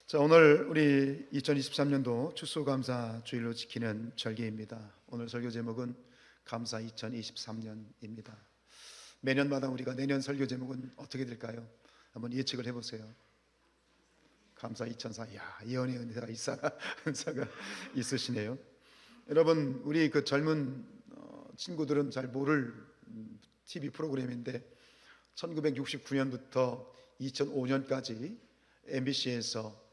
자, 오늘 우리 2023년도 추수감사 주일로 지키는 절기입니다. 오늘 설교 제목은 감사 2023년입니다. 매년마다 우리가 내년 설교 제목은 어떻게 될까요? 한번 예측을 해보세요. 감사 2004. 야, 예언의 은사가 은사가 있으시네요. 여러분, 우리 그 젊은 친구들은 잘 모를 TV 프로그램인데 1969년부터 2005년까지 MBC에서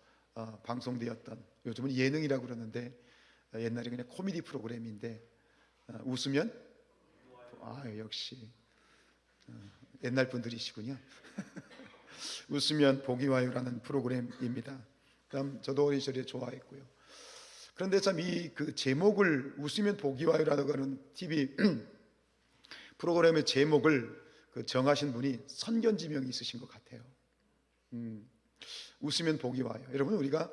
방송되었던, 요즘은 예능이라고 그러는데 옛날에 그냥 코미디 프로그램인데, 웃으면 역시 옛날 분들이시군요. 웃으면 복이 와요라는 프로그램입니다. 그다음 저도 어린 시절에 좋아했고요. 그런데 참 이 그 제목을 웃으면 복이 와요라고 하는 TV 프로그램의 제목을 정하신 분이 선견지명이 있으신 것 같아요. 웃으면 복이 와요. 여러분, 우리가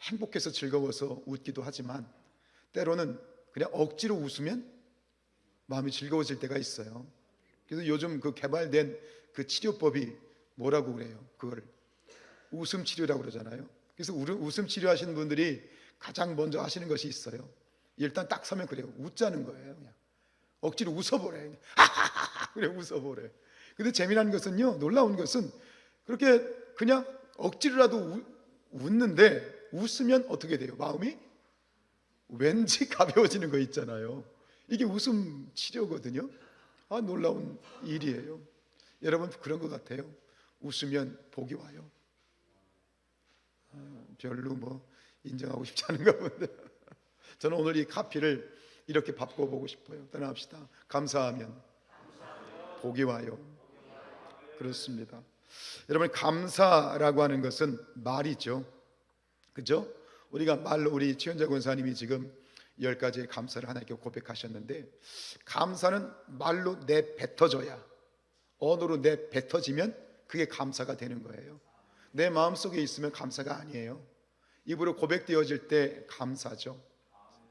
행복해서 즐거워서 웃기도 하지만 때로는 그냥 억지로 웃으면 마음이 즐거워질 때가 있어요. 그래서 요즘 그 개발된 그 치료법이 뭐라고 그래요? 그걸 웃음 치료라고 그러잖아요. 그래서 웃음 치료하시는 분들이 가장 먼저 하시는 것이 있어요. 일단 딱 서면 그래요. 웃자는 거예요. 그냥 억지로 웃어보래. 그래, 웃어보래. 근데 재미난 것은요, 놀라운 것은 그렇게 그냥 억지로라도 웃는데 웃으면 어떻게 돼요? 마음이 왠지 가벼워지는 거 있잖아요. 이게 웃음 치료거든요. 놀라운 일이에요. 여러분, 그런 것 같아요. 웃으면 복이 와요. 별로 인정하고 싶지 않은가 본데 저는 오늘 이 카피를 이렇게 바꿔보고 싶어요. 따라합시다. 감사하면 복이 와요. 그렇습니다. 여러분, 감사라고 하는 것은 말이죠. 그죠? 우리가 말로, 우리 최현자 권사님이 지금 10가지의 감사를 하나님께 고백하셨는데, 감사는 말로 내뱉어져야, 언어로 내뱉어지면 그게 감사가 되는 거예요. 내 마음속에 있으면 감사가 아니에요. 입으로 고백되어질 때 감사죠.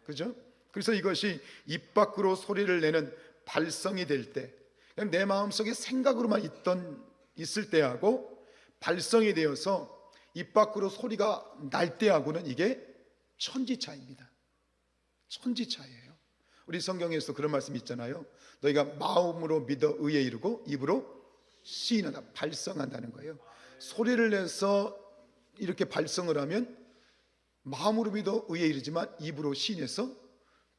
그죠? 그래서 이것이 입 밖으로 소리를 내는 발성이 될 때, 그냥 내 마음속에 생각으로만 있을 때하고 발성이 되어서 입 밖으로 소리가 날 때하고는 이게 천지차입니다. 천지차예요. 우리 성경에서 그런 말씀이 있잖아요. 너희가 마음으로 믿어 의에 이르고 입으로 시인하다, 발성한다는 거예요. 소리를 내서 이렇게 발성을 하면 마음으로 믿어 의에 이르지만 입으로 시인해서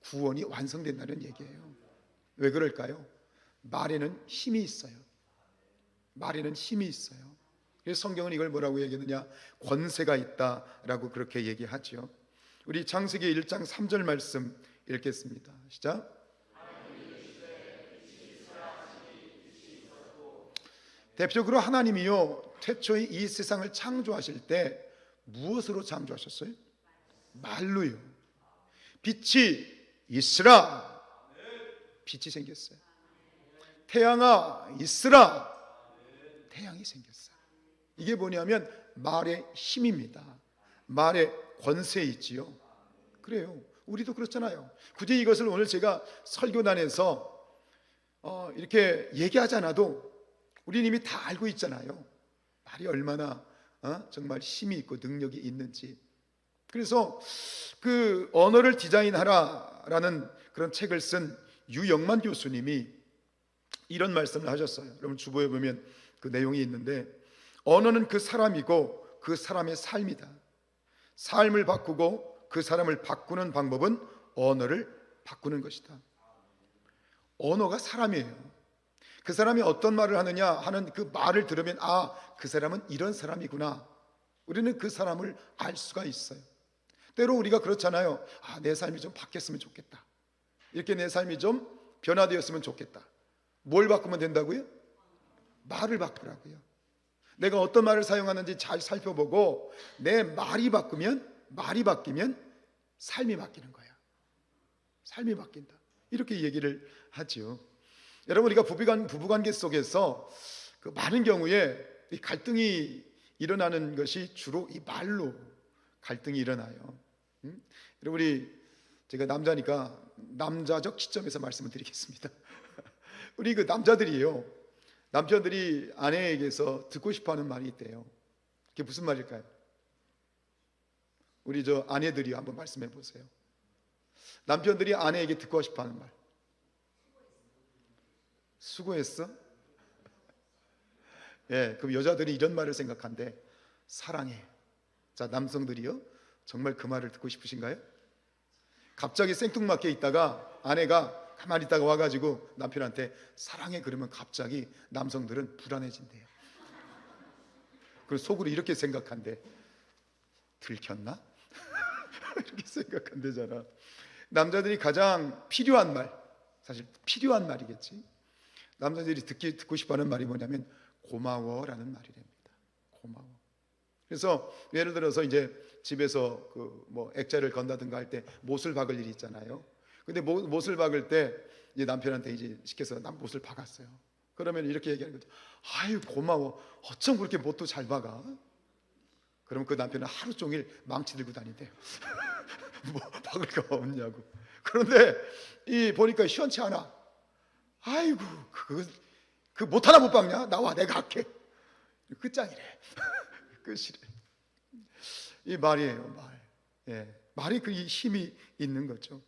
구원이 완성된다는 얘기예요. 왜 그럴까요? 말에는 힘이 있어요. 말에는 힘이 있어요. 그래서 성경은 이걸 뭐라고 얘기하느냐? 권세가 있다라고 그렇게 얘기하죠. 우리 창세기 1장 3절 말씀 읽겠습니다. 시작. 대표적으로 하나님이요, 태초에 이 세상을 창조하실 때 무엇으로 창조하셨어요? 말로요. 빛이 있으라, 빛이 생겼어요. 태양아 있으라, 태양이 생겼어요. 이게 뭐냐면 말의 힘입니다. 말의 권세 있지요. 그래요. 우리도 그렇잖아요. 굳이 이것을 오늘 제가 설교단에서 이렇게 얘기하지 않아도 우리는 이미 다 알고 있잖아요. 말이 얼마나 정말 힘이 있고 능력이 있는지. 그래서 그 언어를 디자인하라라는 그런 책을 쓴 유영만 교수님이 이런 말씀을 하셨어요. 여러분, 주보에 보면 그 내용이 있는데, 언어는 그 사람이고 그 사람의 삶이다. 삶을 바꾸고 그 사람을 바꾸는 방법은 언어를 바꾸는 것이다. 언어가 사람이에요. 그 사람이 어떤 말을 하느냐 하는 그 말을 들으면 그 사람은 이런 사람이구나. 우리는 그 사람을 알 수가 있어요. 때로 우리가 그렇잖아요. 내 삶이 좀 바뀌었으면 좋겠다. 이렇게 내 삶이 좀 변화되었으면 좋겠다. 뭘 바꾸면 된다고요? 말을 바꾸라고요. 내가 어떤 말을 사용하는지 잘 살펴보고 내 말이 바뀌면 삶이 바뀌는 거야. 삶이 바뀐다. 이렇게 얘기를 하죠. 여러분, 우리가 부부관계 속에서 그 많은 경우에 이 갈등이 일어나는 것이 주로 이 말로 갈등이 일어나요. 여러분, 제가 남자니까 남자적 시점에서 말씀을 드리겠습니다. 우리 그 남자들이요, 남편들이 아내에게서 듣고 싶어하는 말이 있대요. 그게 무슨 말일까요? 우리 저 아내들이 한번 말씀해 보세요. 남편들이 아내에게 듣고 싶어하는 말. 수고했어? 예, 그럼 여자들이 이런 말을 생각한대. 사랑해. 자, 남성들이요, 정말 그 말을 듣고 싶으신가요? 갑자기 생뚱맞게 있다가 아내가 가만히 있다가 와가지고 남편한테 사랑해 그러면 갑자기 남성들은 불안해진대요. 그리고 속으로 이렇게 생각한대. 들켰나? 이렇게 생각한대잖아. 남자들이 가장 필요한 말, 사실 필요한 말이겠지. 남자들이 듣고 싶어하는 말이 뭐냐면 고마워라는 말이랍니다. 고마워. 그래서 예를 들어서 이제 집에서 그 뭐 액자를 건다든가 할 때 못을 박을 일이 있잖아요. 근데 못을 박을 때 이제 남편한테 이제 시켜서 난 못을 박았어요. 그러면 이렇게 얘기하는 거죠. 아유 고마워. 어쩜 그렇게 못도 잘 박아? 그럼 그 남편은 하루 종일 망치 들고 다닌대요. 뭐 박을 거 없냐고. 그런데 이 보니까 시원치 않아. 아이고 그 못 하나 못 박냐? 나와 내가 할게. 끝장이래. 끝이래. 이 말이에요, 말. 예, 말이 그 힘이 있는 거죠.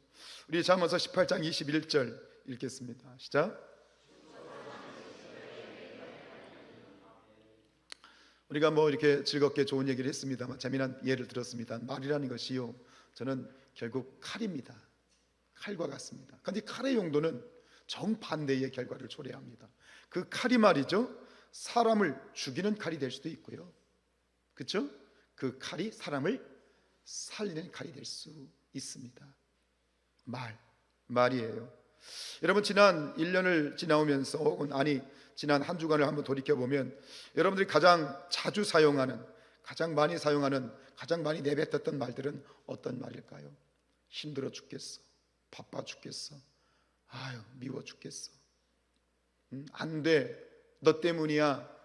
우리 잠언서 18장 21절 읽겠습니다. 시작. 우리가 뭐 이렇게 즐겁게 좋은 얘기를 했습니다만 재미난 예를 들었습니다. 말이라는 것이요, 저는 결국 칼입니다. 칼과 같습니다. 그런데 칼의 용도는 정반대의 결과를 초래합니다. 그 칼이 말이죠, 사람을 죽이는 칼이 될 수도 있고요, 그렇죠? 그 칼이 사람을 살리는 칼이 될 수 있습니다. 말이에요. 여러분 지난 1년을 지나오면서 혹은 지난 한 주간을 한번 돌이켜보면 여러분들이 가장 자주 사용하는, 가장 많이 사용하는, 가장 많이 내뱉었던 말들은 어떤 말일까요? 힘들어 죽겠어, 바빠 죽겠어, 아유 미워 죽겠어, 안 돼, 너 때문이야.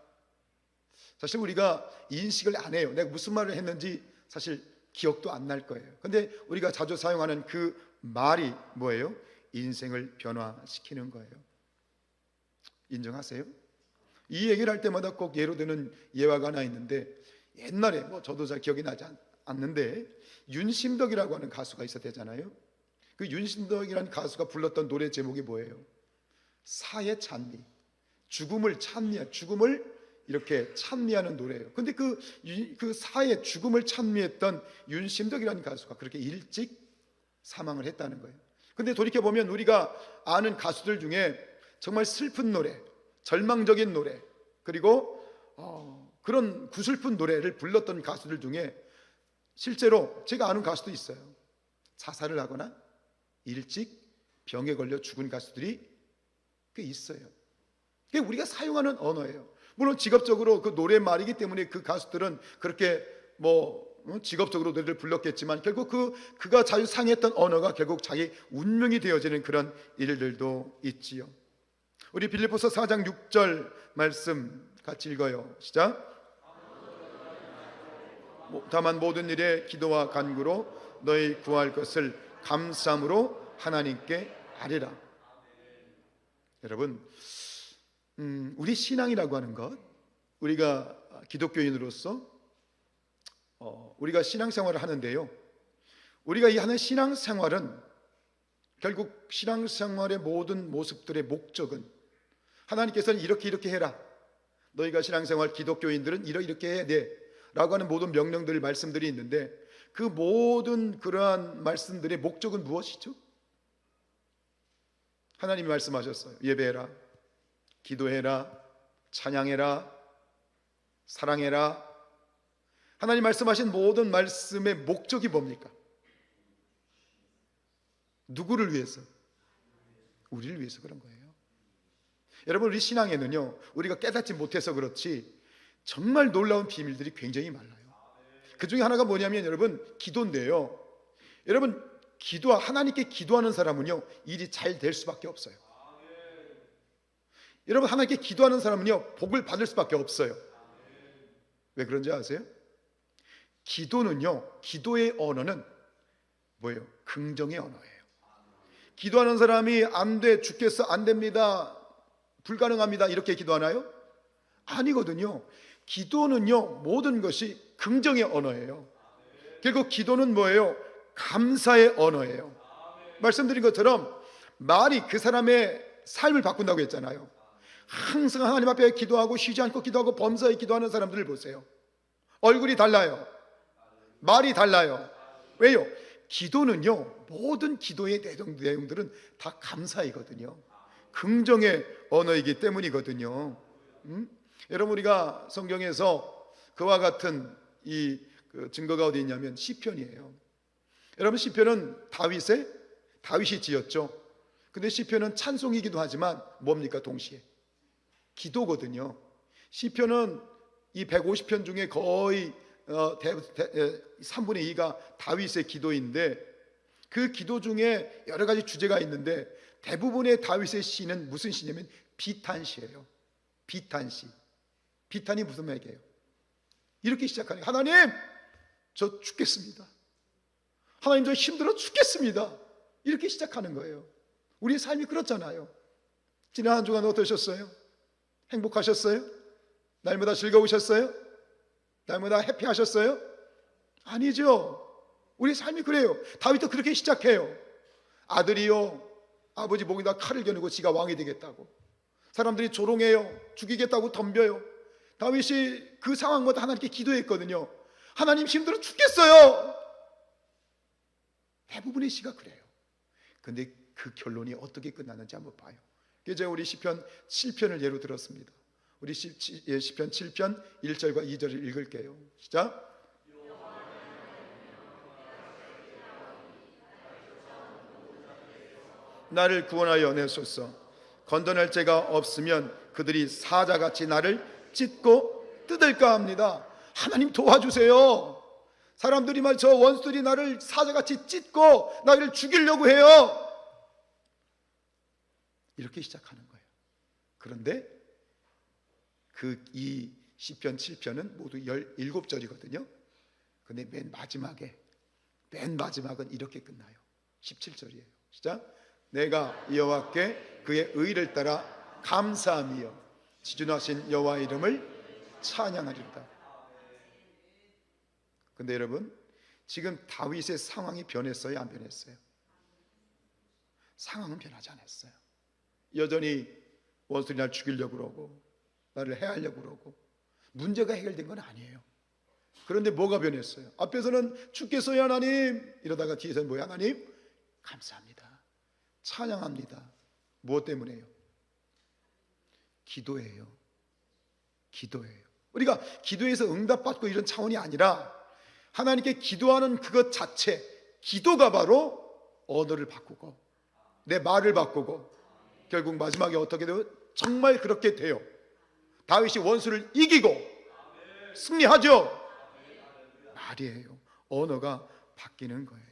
사실 우리가 인식을 안 해요. 내가 무슨 말을 했는지 사실 기억도 안 날 거예요. 근데 우리가 자주 사용하는 그 말이 뭐예요? 인생을 변화시키는 거예요. 인정하세요? 이 얘기를 할 때마다 꼭 예로 드는 예화가 하나 있는데, 옛날에 뭐 저도 잘 기억이 나지 않는데 윤심덕이라고 하는 가수가 있었대잖아요. 그 윤심덕이라는 가수가 불렀던 노래 제목이 뭐예요? 사의 찬미, 죽음을 이렇게 찬미하는 노래예요. 근데 그 사의 죽음을 찬미했던 윤심덕이라는 가수가 그렇게 일찍 사망을 했다는 거예요. 근데 돌이켜보면 우리가 아는 가수들 중에 정말 슬픈 노래, 절망적인 노래, 그리고 그런 구슬픈 노래를 불렀던 가수들 중에 실제로 제가 아는 가수도 있어요. 자살을 하거나 일찍 병에 걸려 죽은 가수들이 꽤 있어요. 그게 우리가 사용하는 언어예요. 물론 직업적으로 그 노랫말이기 때문에 그 가수들은 그렇게 직업적으로 노래를 불렀겠지만 결국 그가 자주 사용했던 언어가 결국 자기 운명이 되어지는 그런 일들도 있지요. 우리 빌립보서 4장 6절 말씀 같이 읽어요. 시작. 다만 모든 일에 기도와 간구로 너희 구할 것을 감사함으로 하나님께 아뢰라. 여러분, 우리 신앙이라고 하는 것, 우리가 기독교인으로서 우리가 신앙생활을 하는데요, 우리가 이 하는 신앙생활은 결국 신앙생활의 모든 모습들의 목적은 하나님께서는 이렇게 해라, 너희가 신앙생활 기독교인들은 이렇게 해야 돼 라고 하는 모든 명령들, 말씀들이 있는데 그 모든 그러한 말씀들의 목적은 무엇이죠? 하나님이 말씀하셨어요. 예배해라, 기도해라, 찬양해라, 사랑해라. 하나님 말씀하신 모든 말씀의 목적이 뭡니까? 누구를 위해서? 우리를 위해서 그런 거예요. 여러분, 우리 신앙에는요, 우리가 깨닫지 못해서 그렇지 정말 놀라운 비밀들이 굉장히 많아요. 그 중에 하나가 뭐냐면 여러분, 기도인데요. 여러분, 하나님께 기도하는 사람은요, 일이 잘 될 수밖에 없어요. 여러분, 하나님께 기도하는 사람은요, 복을 받을 수밖에 없어요. 왜 그런지 아세요? 기도의 언어는 뭐예요? 긍정의 언어예요. 기도하는 사람이 안 돼, 죽겠어, 안 됩니다, 불가능합니다 이렇게 기도하나요? 아니거든요. 기도는요, 모든 것이 긍정의 언어예요. 결국 기도는 뭐예요? 감사의 언어예요. 말씀드린 것처럼 말이 그 사람의 삶을 바꾼다고 했잖아요. 항상 하나님 앞에 기도하고 쉬지 않고 기도하고 범사에 기도하는 사람들을 보세요. 얼굴이 달라요. 말이 달라요. 왜요? 기도는요, 모든 기도의 내용들은 다 감사이거든요. 긍정의 언어이기 때문이거든요. 여러분, 우리가 성경에서 그와 같은 그 증거가 어디 있냐면 시편이에요. 여러분, 시편은 다윗이 지었죠. 근데 시편은 찬송이기도 하지만 뭡니까? 동시에 기도거든요. 시편은 이 150편 중에 거의 3분의 2가 다윗의 기도인데, 그 기도 중에 여러 가지 주제가 있는데 대부분의 다윗의 시는 무슨 시냐면 비탄시예요. 비탄시. 비탄이 무슨 얘기예요? 이렇게 시작하는 거예요. 하나님, 저 죽겠습니다. 하나님, 저 힘들어 죽겠습니다. 이렇게 시작하는 거예요. 우리의 삶이 그렇잖아요. 지난 한 주간 어떠셨어요? 행복하셨어요? 날마다 즐거우셨어요? 날마다 해피하셨어요? 아니죠. 우리 삶이 그래요. 다윗도 그렇게 시작해요. 아들이요, 아버지 목에다 칼을 겨누고 지가 왕이 되겠다고. 사람들이 조롱해요. 죽이겠다고 덤벼요. 다윗이 그 상황마다 하나님께 기도했거든요. 하나님, 힘들어 죽겠어요. 대부분의 시가 그래요. 근데 그 결론이 어떻게 끝났는지 한번 봐요. 이제 우리 시편 7편을 예로 들었습니다. 우리 시편 7편 1절과 2절을 읽을게요. 시작. 나를 구원하여 내소서. 건져낼 자가 없으면 그들이 사자같이 나를 찢고 뜯을까 합니다. 하나님, 도와주세요. 사람들이 저 원수들이 나를 사자같이 찢고 나를 죽이려고 해요. 이렇게 시작하는 거예요. 그런데 이 시편 7편은 모두 17절이거든요. 근데 맨 마지막은 이렇게 끝나요. 17절이에요. 시작. 내가 여호와께 그의 의를 따라 감사하며 지존하신 여호와 이름을 찬양하리로다. 근데 여러분, 지금 다윗의 상황이 변했어요? 안 변했어요? 상황은 변하지 않았어요. 여전히 원수들이 날 죽이려고 그러고 나를 해하려고 그러고 문제가 해결된 건 아니에요. 그런데 뭐가 변했어요? 앞에서는 죽겠어요 하나님, 이러다가 뒤에서는 뭐야? 하나님, 감사합니다, 찬양합니다. 무엇 때문에요? 기도예요. 기도예요. 우리가 기도에서 응답받고 이런 차원이 아니라 하나님께 기도하는 그것 자체, 기도가 바로 언어를 바꾸고 내 말을 바꾸고 결국 마지막에 어떻게 돼요? 정말 그렇게 돼요. 다윗이 원수를 이기고 승리하죠. 말이에요. 언어가 바뀌는 거예요.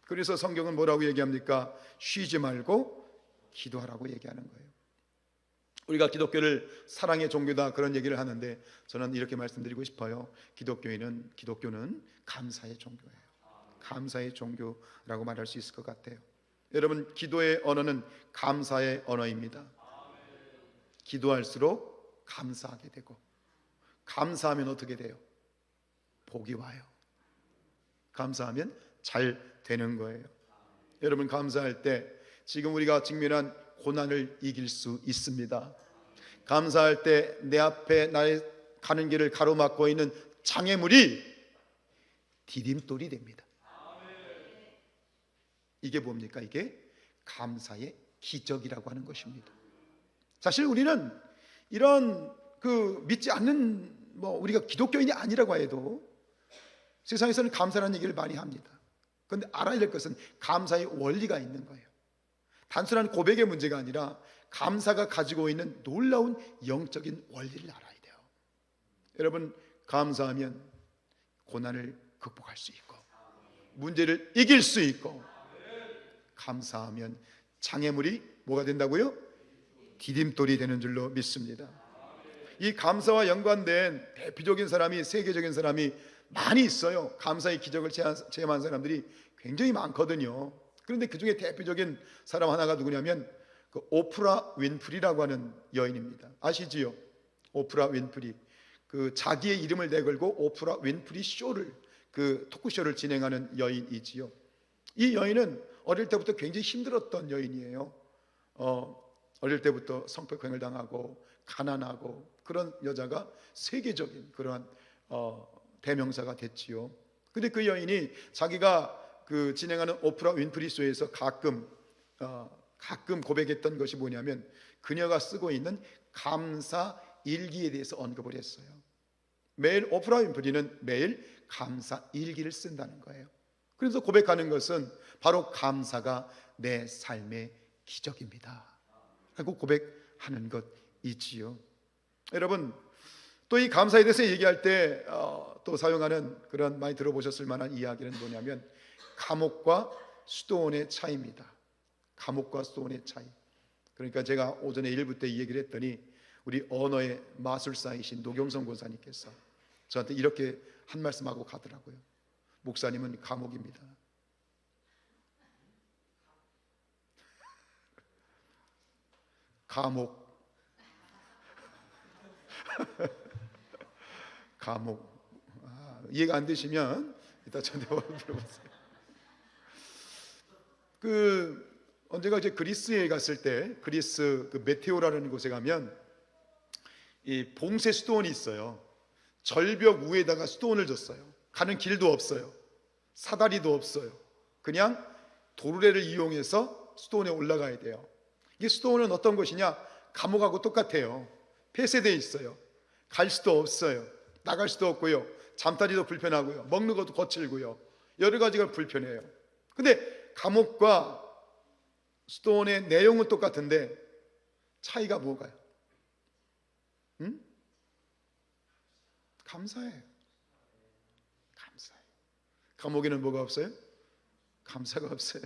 그래서 성경은 뭐라고 얘기합니까? 쉬지 말고 기도하라고 얘기하는 거예요. 우리가 기독교를 사랑의 종교다 그런 얘기를 하는데 저는 이렇게 말씀드리고 싶어요. 기독교는 감사의 종교예요. 감사의 종교라고 말할 수 있을 것 같아요. 여러분, 기도의 언어는 감사의 언어입니다. 기도할수록 감사하게 되고, 감사하면 어떻게 돼요? 복이 와요. 감사하면 잘 되는 거예요. 여러분, 감사할 때 지금 우리가 직면한 고난을 이길 수 있습니다. 감사할 때 내 앞에 나의 가는 길을 가로막고 있는 장애물이 디딤돌이 됩니다. 이게 뭡니까? 이게 감사의 기적이라고 하는 것입니다. 사실 우리는 이런 믿지 않는 우리가 기독교인이 아니라고 해도 세상에서는 감사라는 얘기를 많이 합니다. 그런데 알아야 될 것은 감사의 원리가 있는 거예요. 단순한 고백의 문제가 아니라 감사가 가지고 있는 놀라운 영적인 원리를 알아야 돼요. 여러분, 감사하면 고난을 극복할 수 있고 문제를 이길 수 있고, 감사하면 장애물이 뭐가 된다고요? 디딤돌이 되는 줄로 믿습니다. 이 감사와 연관된 대표적인 사람이, 세계적인 사람이 많이 있어요. 감사의 기적을 체험한 사람들이 굉장히 많거든요. 그런데 그 중에 대표적인 사람 하나가 누구냐면 오프라 윈프리라고 하는 여인입니다. 아시지요? 오프라 윈프리. 자기의 이름을 내걸고 오프라 윈프리 쇼를 그 토크쇼를 진행하는 여인이지요. 이 여인은 어릴 때부터 굉장히 힘들었던 여인이에요. 어릴 때부터 성폭행을 당하고 가난하고 그런 여자가 세계적인 그러한 대명사가 됐지요. 근데 그 여인이 자기가 그 진행하는 오프라 윈프리 쇼에서 가끔 고백했던 것이 뭐냐면 그녀가 쓰고 있는 감사 일기에 대해서 언급을 했어요. 매일 오프라 윈프리는 매일 감사 일기를 쓴다는 거예요. 그래서 고백하는 것은 바로 감사가 내 삶의 기적입니다 라고 고백하는 것이지요. 여러분, 또 이 감사에 대해서 얘기할 때 또 사용하는 그런 많이 들어보셨을 만한 이야기는 뭐냐면 감옥과 수도원의 차이입니다. 감옥과 수도원의 차이. 그러니까 제가 오전에 1부 때 이 얘기를 했더니 우리 언어의 마술사이신 노경성 권사님께서 저한테 이렇게 한 말씀하고 가더라고요. 목사님은 감옥입니다. 감옥. 감옥. 이해가 안 되시면 이따 저한테 물어보세요. 언제가 이제 그리스에 갔을 때 그리스 그 메테오라는 곳에 가면 이 봉쇄 수도원이 있어요. 절벽 위에다가 수도원을 줬어요. 가는 길도 없어요. 사다리도 없어요. 그냥 도르래를 이용해서 수도원에 올라가야 돼요. 이 수도원은 어떤 곳이냐? 감옥하고 똑같아요. 폐쇄되어 있어요. 갈 수도 없어요. 나갈 수도 없고요. 잠자리도 불편하고요. 먹는 것도 거칠고요. 여러 가지가 불편해요. 근데 감옥과 수도원의 내용은 똑같은데 차이가 뭐가요? 감사해요. 감사해요. 감옥에는 뭐가 없어요? 감사가 없어요.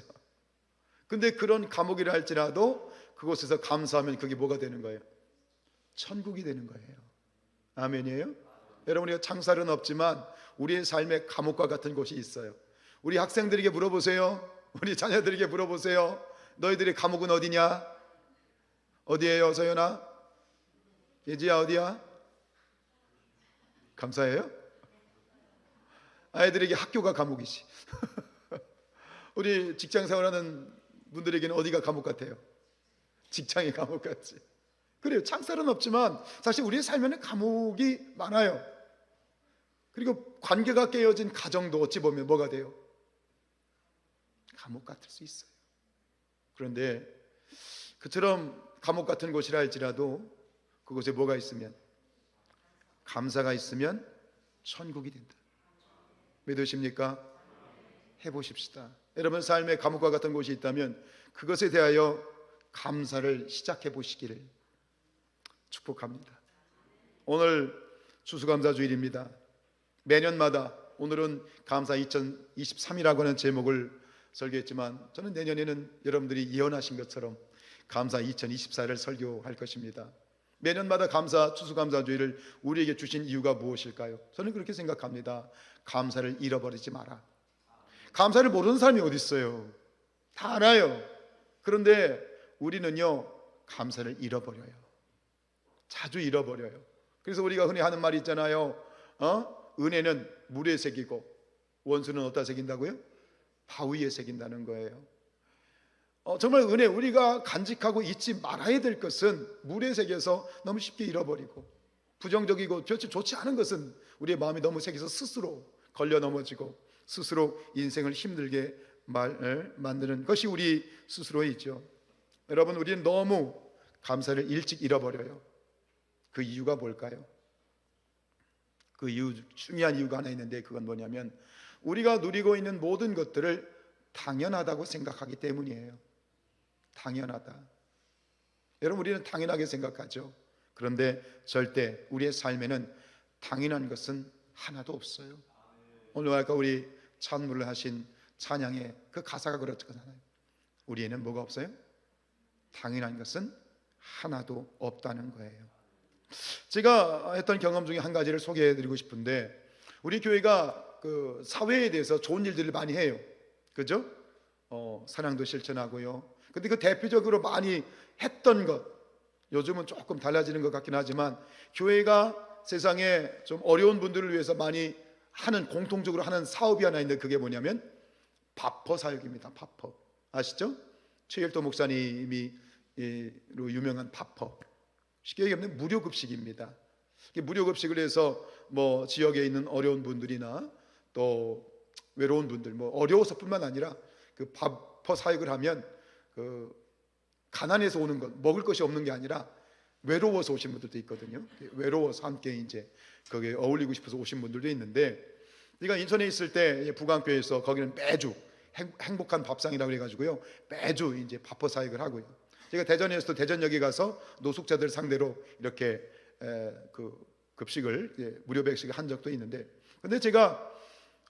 근데 그런 감옥이라 할지라도 그곳에서 감사하면 그게 뭐가 되는 거예요? 천국이 되는 거예요. 아멘이에요? 여러분, 우리가 창살은 없지만 우리의 삶에 감옥과 같은 곳이 있어요. 우리 학생들에게 물어보세요. 우리 자녀들에게 물어보세요. 너희들의 감옥은 어디냐? 어디예요, 서연아? 예지야, 어디야? 감사해요? 아이들에게 학교가 감옥이지. 우리 직장 생활하는 분들에게는 어디가 감옥 같아요? 직장이 감옥 같지. 그래요. 창살은 없지만 사실 우리의 삶에는 감옥이 많아요. 그리고 관계가 깨어진 가정도 어찌 보면 뭐가 돼요? 감옥 같을 수 있어요. 그런데 그처럼 감옥 같은 곳이라 할지라도 그곳에 뭐가 있으면, 감사가 있으면 천국이 된다. 믿으십니까? 해보십시다. 여러분 삶에 감옥과 같은 곳이 있다면 그것에 대하여 감사를 시작해 보시기를 축복합니다. 오늘 추수감사주일입니다. 매년마다 오늘은 감사 2023이라고 하는 제목을 설교했지만 저는 내년에는 여러분들이 예언하신 것처럼 감사 2024를 설교할 것입니다. 매년마다 추수감사주일을 우리에게 주신 이유가 무엇일까요? 저는 그렇게 생각합니다. 감사를 잃어버리지 마라. 감사를 모르는 사람이 어디 있어요? 다 알아요. 그런데 우리는요, 감사를 잃어버려요. 자주 잃어버려요. 그래서 우리가 흔히 하는 말이 있잖아요. 은혜는 물에 새기고 원수는 어디다 새긴다고요? 바위에 새긴다는 거예요. 정말 은혜, 우리가 간직하고 잊지 말아야 될 것은 물에 새겨서 너무 쉽게 잃어버리고, 부정적이고 좋지 않은 것은 우리의 마음이 너무 새겨서 스스로 걸려 넘어지고 스스로 인생을 힘들게 만드는 것이 우리 스스로에 있죠. 여러분, 우리는 너무 감사를 일찍 잃어버려요. 그 이유가 뭘까요? 그 이유, 중요한 이유가 하나 있는데 그건 뭐냐면 우리가 누리고 있는 모든 것들을 당연하다고 생각하기 때문이에요. 당연하다. 여러분, 우리는 당연하게 생각하죠. 그런데 절대 우리의 삶에는 당연한 것은 하나도 없어요. 오늘 아까 우리 찬물을 하신 찬양의 그 가사가 그렇잖아요. 우리에는 뭐가 없어요? 당연한 것은 하나도 없다는 거예요. 제가 했던 경험 중에 한 가지를 소개해드리고 싶은데, 우리 교회가 그 사회에 대해서 좋은 일들을 많이 해요. 그죠? 사랑도 실천하고요. 근데 그 대표적으로 많이 했던 것, 요즘은 조금 달라지는 것 같긴 하지만 교회가 세상에 좀 어려운 분들을 위해서 많이 공통적으로 하는 사업이 하나 있는데 그게 뭐냐면 바퍼 사역입니다. 바퍼 아시죠? 최일도 목사님이 로 유명한 바퍼. 쉽게 얘기하면 무료 급식입니다. 무료 급식을 해서 뭐 지역에 있는 어려운 분들이나 또 외로운 분들, 뭐 어려워서뿐만 아니라 그 바퍼 사역을 하면 그 가난해서 오는 것, 먹을 것이 없는 게 아니라 외로워서 오신 분들도 있거든요. 외로워서 함께 이제 거기에 어울리고 싶어서 오신 분들도 있는데, 제가 인천에 있을 때 부강교회에서 거기는 매주 행복한 밥상이라고 해가지고요, 매주 이제 바퍼 사역을 하고요. 제가 대전에서도 대전역에 가서 노숙자들 상대로 이렇게 그 급식을 무료 백식을 한 적도 있는데, 근데 제가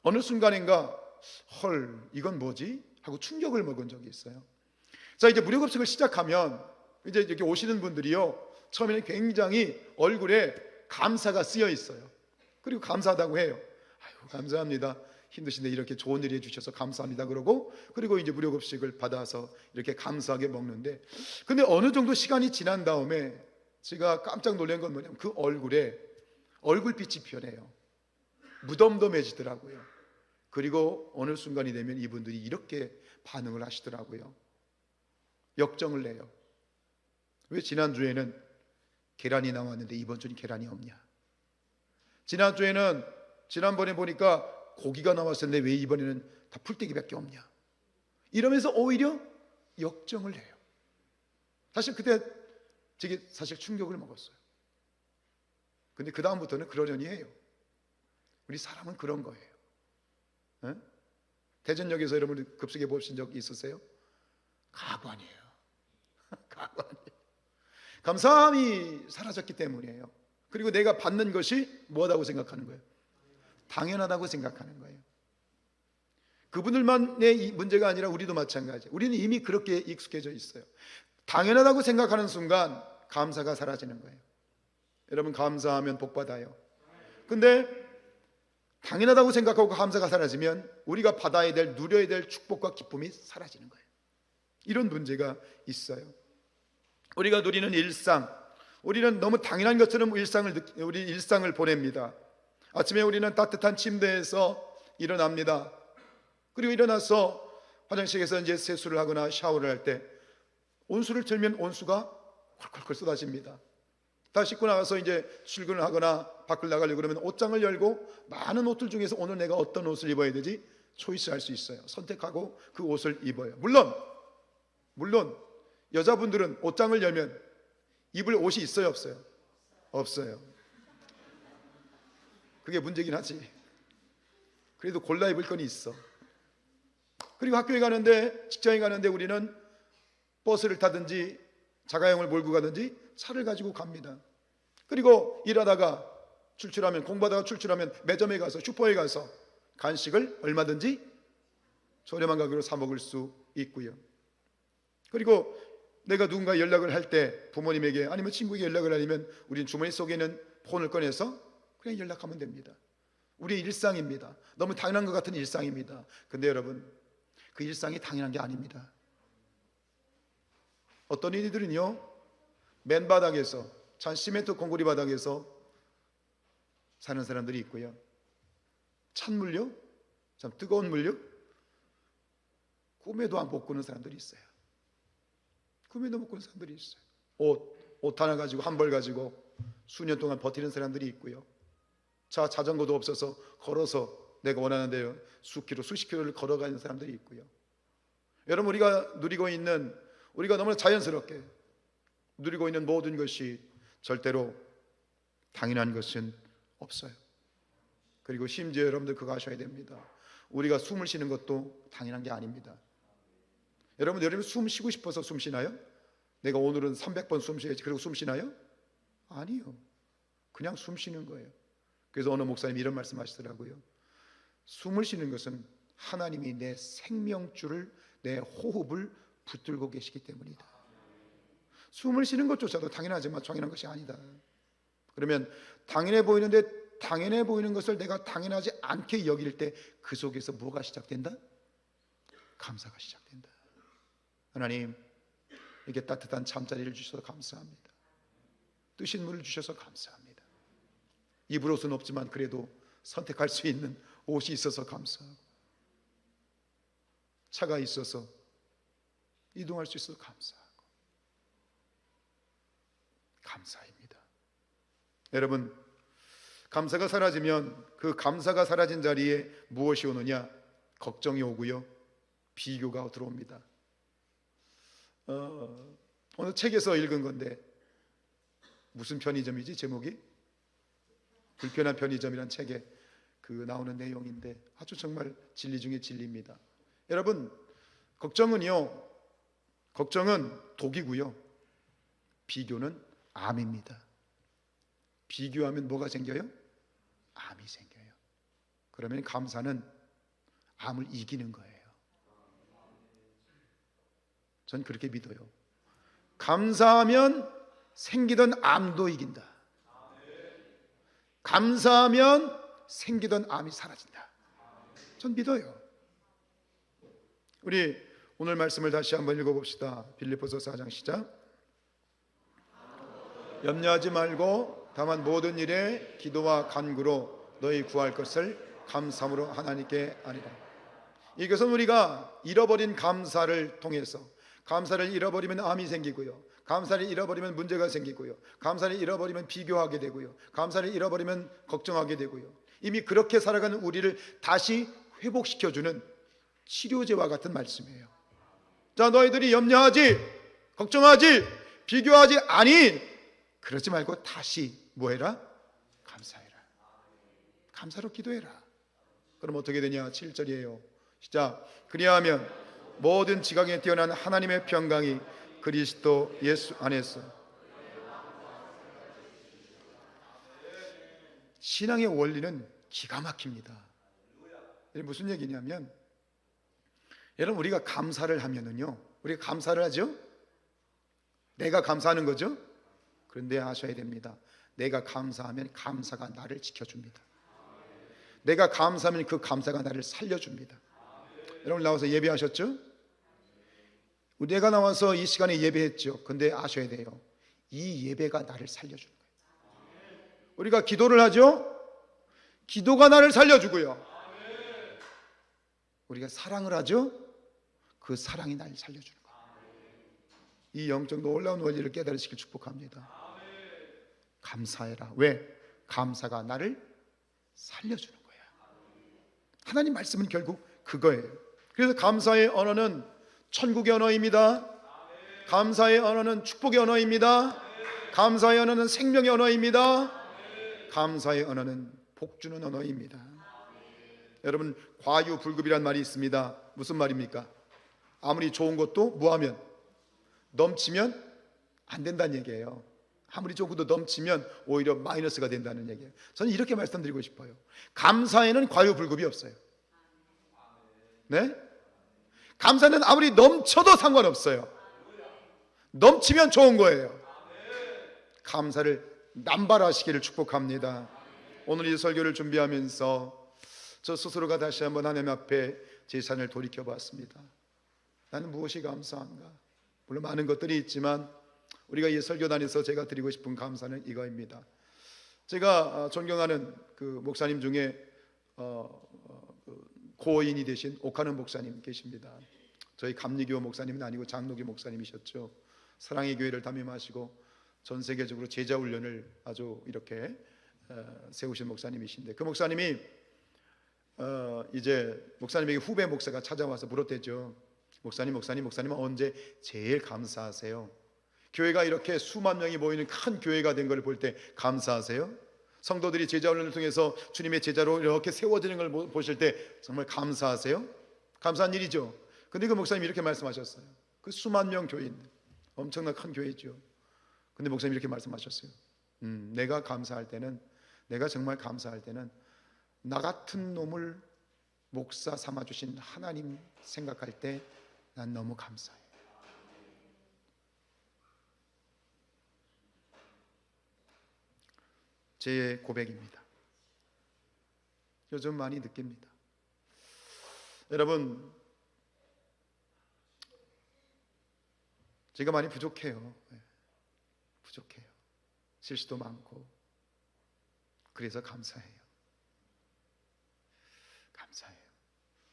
어느 순간인가 헐 이건 뭐지 하고 충격을 먹은 적이 있어요. 자, 이제 무료 급식을 시작하면 이제 이렇게 오시는 분들이요, 처음에는 굉장히 얼굴에 감사가 쓰여 있어요. 그리고 감사하다고 해요. 아유 감사합니다, 힘드신데 이렇게 좋은 일 해주셔서 감사합니다 그러고, 그리고 이제 무료 급식을 받아서 이렇게 감사하게 먹는데, 근데 어느 정도 시간이 지난 다음에 제가 깜짝 놀란 건 뭐냐면 그 얼굴에 얼굴빛이 변해요. 무덤덤해지더라고요. 그리고 어느 순간이 되면 이분들이 이렇게 반응을 하시더라고요. 역정을 내요. 왜 지난주에는 계란이 나왔는데 이번 주는 계란이 없냐? 지난번에 보니까 고기가 나왔었는데 왜 이번에는 다 풀떼기밖에 없냐? 이러면서 오히려 역정을 해요. 사실 그때 되게 사실 충격을 먹었어요. 근데 그 다음부터는 그러려니 해요. 우리 사람은 그런 거예요. 에? 대전역에서 여러분 급식해 보신 적 있으세요? 가관이에요. 가관이에요. 감사함이 사라졌기 때문이에요. 그리고 내가 받는 것이 뭐하다고 생각하는 거예요? 당연하다고 생각하는 거예요. 그분들만의 문제가 아니라 우리도 마찬가지예요. 우리는 이미 그렇게 익숙해져 있어요. 당연하다고 생각하는 순간 감사가 사라지는 거예요. 여러분 감사하면 복 받아요. 근데 당연하다고 생각하고 감사가 사라지면 우리가 받아야 될, 누려야 될 축복과 기쁨이 사라지는 거예요. 이런 문제가 있어요. 우리가 누리는 일상, 우리는 너무 당연한 것처럼 우리 일상을 보냅니다. 아침에 우리는 따뜻한 침대에서 일어납니다. 그리고 일어나서 화장실에서 이제 세수를 하거나 샤워를 할 때 온수를 틀면 온수가 콸콸콸 쏟아집니다. 다 씻고 나가서 이제 출근을 하거나 밖을 나가려고 그러면 옷장을 열고 많은 옷들 중에서 오늘 내가 어떤 옷을 입어야 되지 초이스할 수 있어요. 선택하고 그 옷을 입어요. 물론 여자분들은 옷장을 열면 입을 옷이 있어요, 없어요? 없어요. 그게 문제긴 하지. 그래도 골라 입을 건 있어. 그리고 학교에 가는데, 직장에 가는데 우리는 버스를 타든지 자가용을 몰고 가든지 차를 가지고 갑니다. 그리고 일하다가 출출하면, 공부하다가 출출하면 매점에 가서, 슈퍼에 가서 간식을 얼마든지 저렴한 가격으로 사 먹을 수 있고요. 그리고 내가 누군가 연락을 할 때 부모님에게 아니면 친구에게 연락을 하려면 우리는 주머니 속에 있는 폰을 꺼내서 그냥 연락하면 됩니다. 우리의 일상입니다. 너무 당연한 것 같은 일상입니다. 근데 여러분, 그 일상이 당연한 게 아닙니다. 어떤 이들은요, 맨 바닥에서, 찬 시멘트 콘크리트 바닥에서 사는 사람들이 있고요, 찬물요, 참 뜨거운 물요, 꿈에도 안 못 꾸는 사람들이 있어요. 꿈에도 못 꾸는 사람들이 있어요. 옷 하나 가지고, 한 벌 가지고 수년 동안 버티는 사람들이 있고요, 자전거도 없어서 걸어서 내가 원하는 대로 수십 킬로를 걸어가는 사람들이 있고요. 여러분, 우리가 너무나 자연스럽게 누리고 있는 모든 것이 절대로 당연한 것은 없어요. 그리고 심지어 여러분들 그거 아셔야 됩니다. 우리가 숨을 쉬는 것도 당연한 게 아닙니다. 여러분 숨 쉬고 싶어서 숨 쉬나요? 내가 오늘은 300번 숨 쉬어야지 그리고 숨 쉬나요? 아니요. 그냥 숨 쉬는 거예요. 그래서 어느 목사님이 이런 말씀 하시더라고요. 숨을 쉬는 것은 하나님이 내 생명줄을, 내 호흡을 붙들고 계시기 때문이다. 숨을 쉬는 것조차도 당연하지만 당연한 것이 아니다. 그러면 당연해 보이는 것을 내가 당연하지 않게 여길 때 그 속에서 뭐가 시작된다? 감사가 시작된다. 하나님, 이렇게 따뜻한 잠자리를 주셔서 감사합니다. 뜨신 물을 주셔서 감사합니다. 입을 옷은 없지만 그래도 선택할 수 있는 옷이 있어서 감사하고, 차가 있어서 이동할 수 있어서 감사하고, 감사입니다. 여러분, 감사가 사라지면 그 감사가 사라진 자리에 무엇이 오느냐? 걱정이 오고요, 비교가 들어옵니다. 어느 책에서 읽은 건데, 무슨 편의점이지? 제목이 불편한 편의점이란 책에 그 나오는 내용인데 아주 정말 진리 중에 진리입니다. 여러분, 걱정은 독이고요, 비교는 암입니다. 비교하면 뭐가 생겨요? 암이 생겨요. 그러면 감사는 암을 이기는 거예요. 전 그렇게 믿어요. 감사하면 생기던 암도 이긴다. 감사하면 생기던 암이 사라진다. 전 믿어요. 우리 오늘 말씀을 다시 한번 읽어봅시다. 빌립보서 4장 시작. 염려하지 말고 다만 모든 일에 기도와 간구로 너희 구할 것을 감사함으로 하나님께 아뢰라. 이것은 우리가 잃어버린 감사를 통해서, 감사를 잃어버리면 암이 생기고요, 감사를 잃어버리면 문제가 생기고요, 감사를 잃어버리면 비교하게 되고요, 감사를 잃어버리면 걱정하게 되고요, 이미 그렇게 살아가는 우리를 다시 회복시켜주는 치료제와 같은 말씀이에요. 자, 너희들이 염려하지, 걱정하지, 비교하지 아니, 그러지 말고 다시 뭐해라? 감사해라. 감사로 기도해라. 그럼 어떻게 되냐? 7절이에요. 시작. 그리하면 모든 지각에 뛰어난 하나님의 평강이 그리스도 예수 안에서. 신앙의 원리는 기가 막힙니다. 무슨 얘기냐면, 여러분, 우리가 감사를 하면은요, 우리가 감사를 하죠? 내가 감사하는 거죠? 그런데 아셔야 됩니다. 내가 감사하면 감사가 나를 지켜줍니다. 내가 감사하면 그 감사가 나를 살려줍니다. 여러분, 나와서 예배하셨죠? 내가 나와서 이 시간에 예배했죠. 근데 아셔야 돼요. 이 예배가 나를 살려주는 거예요. 우리가 기도를 하죠? 기도가 나를 살려주고요, 우리가 사랑을 하죠? 그 사랑이 나를 살려주는 거예요. 이 영적 놀라운 원리를 깨달으시길 축복합니다. 감사해라. 왜? 감사가 나를 살려주는 거야. 하나님 말씀은 결국 그거예요. 그래서 감사의 언어는 천국의 언어입니다. 감사의 언어는 축복의 언어입니다. 감사의 언어는 생명의 언어입니다. 감사의 언어는 복 주는 언어입니다. 여러분, 과유불급이란 말이 있습니다. 무슨 말입니까? 아무리 좋은 것도 뭐하면? 넘치면 안 된다는 얘기예요. 아무리 좋은 것도 넘치면 오히려 마이너스가 된다는 얘기예요. 저는 이렇게 말씀드리고 싶어요. 감사에는 과유불급이 없어요. 네? 감사는 아무리 넘쳐도 상관없어요. 넘치면 좋은 거예요. 감사를 남발하시기를 축복합니다. 오늘 이 설교를 준비하면서 저 스스로가 다시 한번 하나님 앞에 제 삶을 돌이켜봤습니다. 나는 무엇이 감사한가? 물론 많은 것들이 있지만 우리가 이 설교단에서 제가 드리고 싶은 감사는 이거입니다. 제가 존경하는 그 목사님 중에 고인이 되신 옥하는 목사님 계십니다. 저희 감리교 목사님은 아니고 장로교 목사님이셨죠. 사랑의 교회를 담임하시고 전 세계적으로 제자 훈련을 아주 이렇게 세우신 목사님이신데, 그 목사님이 이제 목사님에게 후배 목사가 찾아와서 물었대죠. 목사님은 언제 제일 감사하세요? 교회가 이렇게 수만 명이 모이는 큰 교회가 된 걸 볼 때 감사하세요? 성도들이 제자훈련을 통해서 주님의 제자로 이렇게 세워지는 걸 보실 때 정말 감사하세요? 감사한 일이죠. 근데 그 목사님이 이렇게 말씀하셨어요. 그 수만 명 교회인데 엄청난 큰 교회죠. 근데 목사님이 이렇게 말씀하셨어요. 내가 감사할 때는, 내가 정말 감사할 때는 나 같은 놈을 목사 삼아주신 하나님 생각할 때 난 너무 감사해. 제 고백입니다. 요즘 많이 느낍니다. 여러분, 제가 많이 부족해요. 부족해요. 실수도 많고. 그래서 감사해요.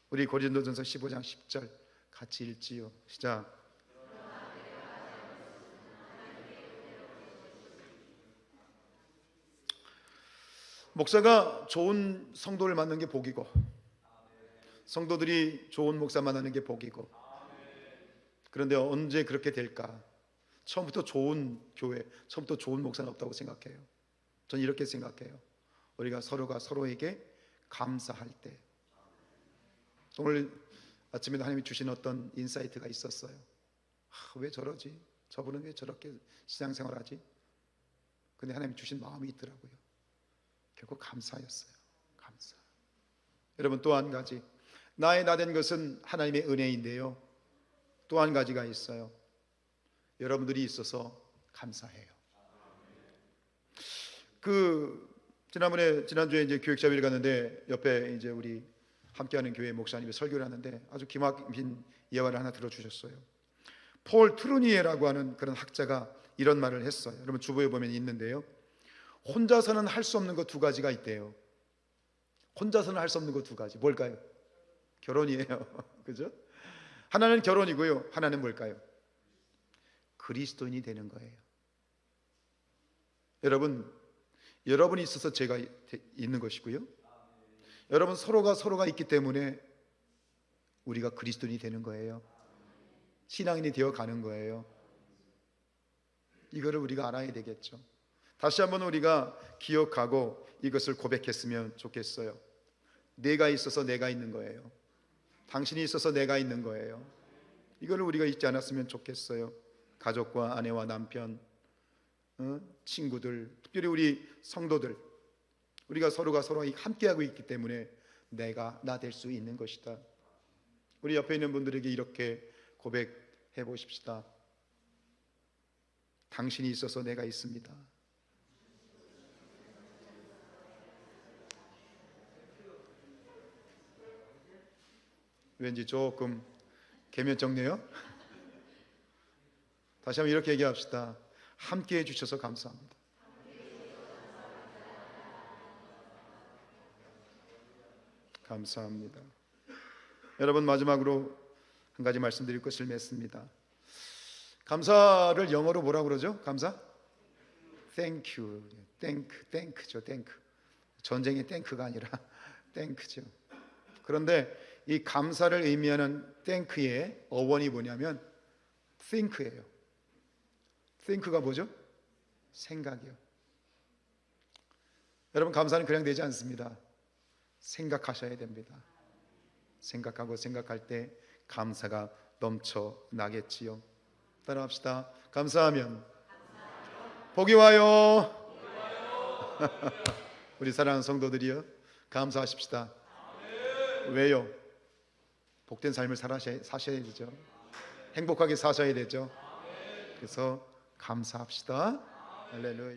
우리 고린도전서 15장 10절 같이 읽지요. 시작. 목사가 좋은 성도를 만나는 게 복이고, 성도들이 좋은 목사 만나는 게 복이고, 그런데 언제 그렇게 될까? 처음부터 좋은 교회, 처음부터 좋은 목사는 없다고 생각해요. 저는 이렇게 생각해요. 우리가 서로가 서로에게 감사할 때. 오늘 아침에 하나님이 주신 어떤 인사이트가 있었어요. 왜 저러지? 저분은 왜 저렇게 신앙생활하지? 근데 하나님이 주신 마음이 있더라고요. 결국 감사였어요. 감사. 여러분, 또 한 가지, 나의 나된 것은 하나님의 은혜인데요, 또 한 가지가 있어요. 여러분들이 있어서 감사해요. 지난주에 이제 교육자회를 갔는데, 옆에 이제 우리 함께하는 교회 목사님이 설교를 하는데 아주 기막힌 예화를 하나 들어주셨어요. 폴 트루니에라고 하는 그런 학자가 이런 말을 했어요. 여러분, 주보에 보면 있는데요, 혼자서는 할 수 없는 것 두 가지가 있대요. 혼자서는 할 수 없는 것 두 가지. 뭘까요? 결혼이에요. 그죠? 하나는 결혼이고요, 하나는 뭘까요? 그리스도인이 되는 거예요. 여러분이 있어서 제가 있는 것이고요, 여러분 서로가 있기 때문에 우리가 그리스도인이 되는 거예요. 신앙인이 되어 가는 거예요. 이거를 우리가 알아야 되겠죠. 다시 한번 우리가 기억하고 이것을 고백했으면 좋겠어요. 내가 있어서 내가 있는 거예요. 당신이 있어서 내가 있는 거예요. 이거를 우리가 잊지 않았으면 좋겠어요. 가족과 아내와 남편, 친구들, 특별히 우리 성도들, 우리가 서로가 함께하고 있기 때문에 내가 나 될 수 있는 것이다. 우리 옆에 있는 분들에게 이렇게 고백해 보십시다. 당신이 있어서 내가 있습니다. 왠지 조금 개면적네요. 다시 한번 이렇게 얘기합시다. 함께 해주셔서 감사합니다. 감사합니다. 여러분, 마지막으로 한 가지 말씀드릴 것을 맺습니다. 감사를 영어로 뭐라고 그러죠? 감사? Thank you. Thank죠. Thank. 전쟁의 탱크가 아니라 땡크죠. 그런데 이 감사를 의미하는 땡크의 어원이 뭐냐면 think예요. think가 뭐죠? 생각이요. 여러분, 감사는 그냥 되지 않습니다. 생각하셔야 됩니다. 생각하고 생각할 때 감사가 넘쳐나겠지요. 따라합시다. 감사하면 복이 와요. 우리 사랑하는 성도들이요, 감사하십시다. 왜요? 복된 삶을 사셔야 되죠. 행복하게 사셔야 되죠. 그래서 감사합시다. 할렐루야.